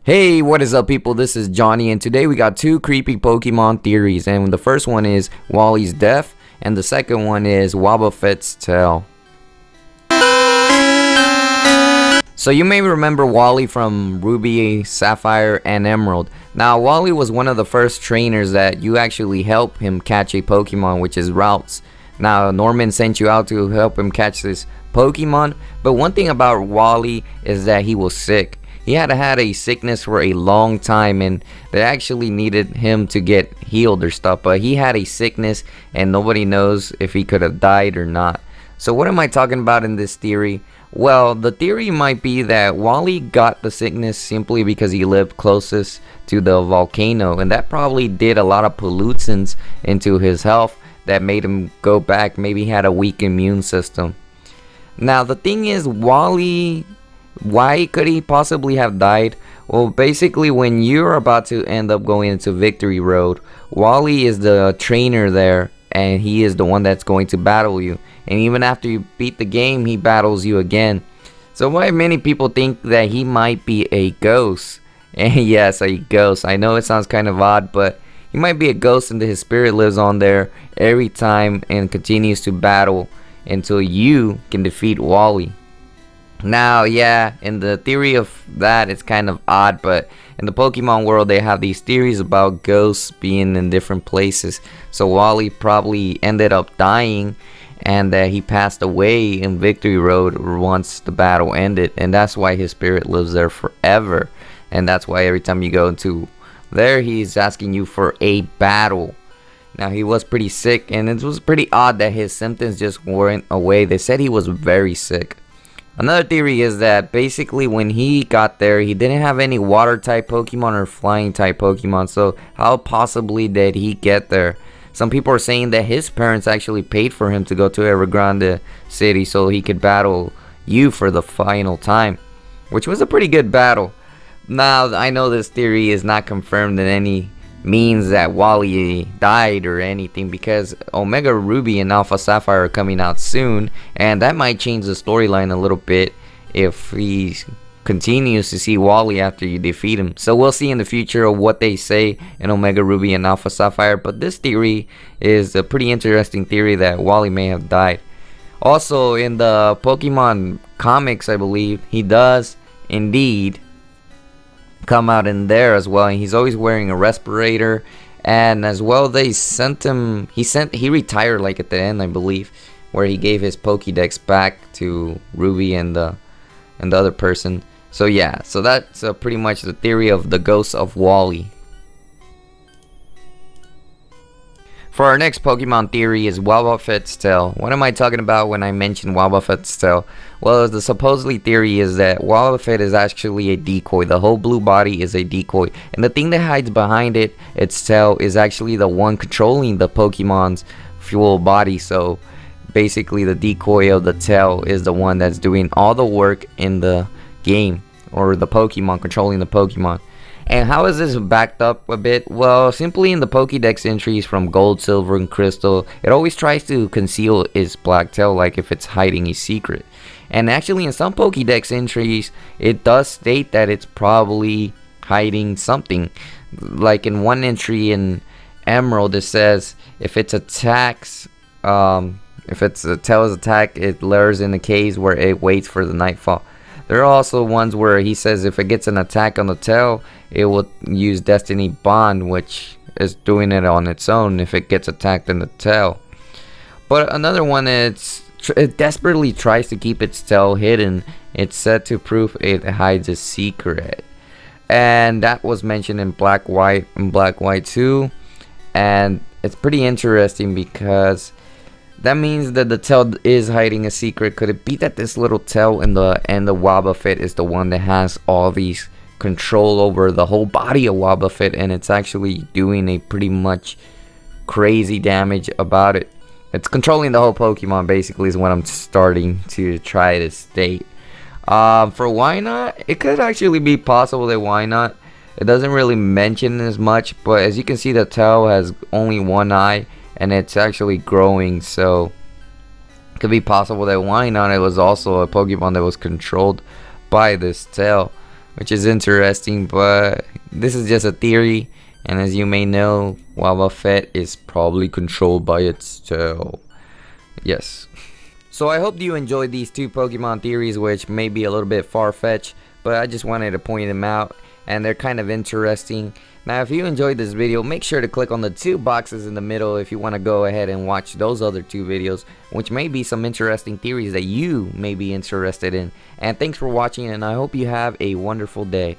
Hey, what is up people? This is Johnny and today we got two creepy Pokemon theories, and the first one is Wally's death and the second one is Wobbuffet's tail. So you may remember Wally from Ruby, Sapphire, and Emerald. Now Wally was one of the first trainers that you actually help him catch a Pokemon, which is routes. Now Norman sent you out to help him catch this Pokemon, but one thing about Wally is that he was sick. He had had a sickness for a long time and they actually needed him to get healed or stuff, but he had a sickness and nobody knows if he could have died or not. So what am I talking about in this theory? Well, the theory might be that Wally got the sickness simply because he lived closest to the volcano, and that probably did a lot of pollutants into his health that made him go back. Maybe he had a weak immune system. Now the thing is, Wally, why could he possibly have died? Well, basically when you're about to end up going into Victory Road, Wally is the trainer there and he is the one that's going to battle you, and even after you beat the game he battles you again. So why many people think that he might be a ghost. And yes, a ghost. I know it sounds kind of odd, but he might be a ghost and his spirit lives on there every time and continues to battle until you can defeat Wally. Now, yeah, in the theory of that, it's kind of odd, but in the Pokemon world, they have these theories about ghosts being in different places. So Wally probably ended up dying, and that he passed away in Victory Road once the battle ended, and that's why his spirit lives there forever. And that's why every time you go into there, he's asking you for a battle. Now, he was pretty sick, and it was pretty odd that his symptoms just weren't away. They said he was very sick. Another theory is that basically when he got there, he didn't have any water type Pokemon or flying type Pokemon. So how possibly did he get there? Some people are saying that his parents actually paid for him to go to Evergrande City so he could battle you for the final time, which was a pretty good battle. Now, I know this theory is not confirmed in any means that Wally died or anything, because Omega Ruby and Alpha Sapphire are coming out soon, and that might change the storyline a little bit if he continues to see Wally after you defeat him. So we'll see in the future of what they say in Omega Ruby and Alpha Sapphire, but this theory is a pretty interesting theory that Wally may have died. Also, in the Pokemon comics, I believe he does indeed come out in there as well, and he's always wearing a respirator. And as well, they sent him, he retired like at the end, I believe, where he gave his Pokédex back to Ruby and the other person. So yeah, so that's pretty much the theory of the ghost of Wally. For our next Pokemon theory is Wobbuffet's tail. What am I talking about when I mention Wobbuffet's tail? Well, the supposedly theory is that Wobbuffet is actually a decoy. The whole blue body is a decoy, and the thing that hides behind it, its tail, is actually the one controlling the Pokemon's full body. So basically the decoy of the tail is the one that's doing all the work in the game, or the Pokemon, controlling the Pokemon. And how is this backed up a bit? Well, simply in the Pokédex entries from Gold, Silver, and Crystal, it always tries to conceal its black tail, like if it's hiding a secret. And actually in some Pokédex entries, it does state that it's probably hiding something. Like in one entry in Emerald, it says if its attacks, if its tail is attacked, it lures in the caves where it waits for the nightfall. There are also ones where he says if it gets an attack on the tail, it will use Destiny Bond, which is doing it on its own if it gets attacked in the tail. But another one, it desperately tries to keep its tail hidden. It's said to prove it hides a secret. And that was mentioned in Black White and Black White 2. And it's pretty interesting because that means that the tail is hiding a secret. Could it be that this little tail in the Wobbuffet is the one that has all these control over the whole body of Wobbuffet, and it's actually doing a pretty much crazy damage about it? It's controlling the whole Pokemon, basically, is what I'm starting to try to state. For why not, it could actually be possible that why not. It doesn't really mention as much, but as you can see, the tail has only one eye and it's actually growing, so it could be possible that why not, it was also a Pokemon that was controlled by this tail. which is interesting, but this is just a theory, and as you may know, Wobbuffet is probably controlled by its tail. Yes. So I hope you enjoyed these two Pokemon theories, which may be a little bit far-fetched, but I just wanted to point them out, and they're kind of interesting. Now if you enjoyed this video, make sure to click on the two boxes in the middle if you want to go ahead and watch those other two videos, which may be some interesting theories that you may be interested in. And thanks for watching, and I hope you have a wonderful day.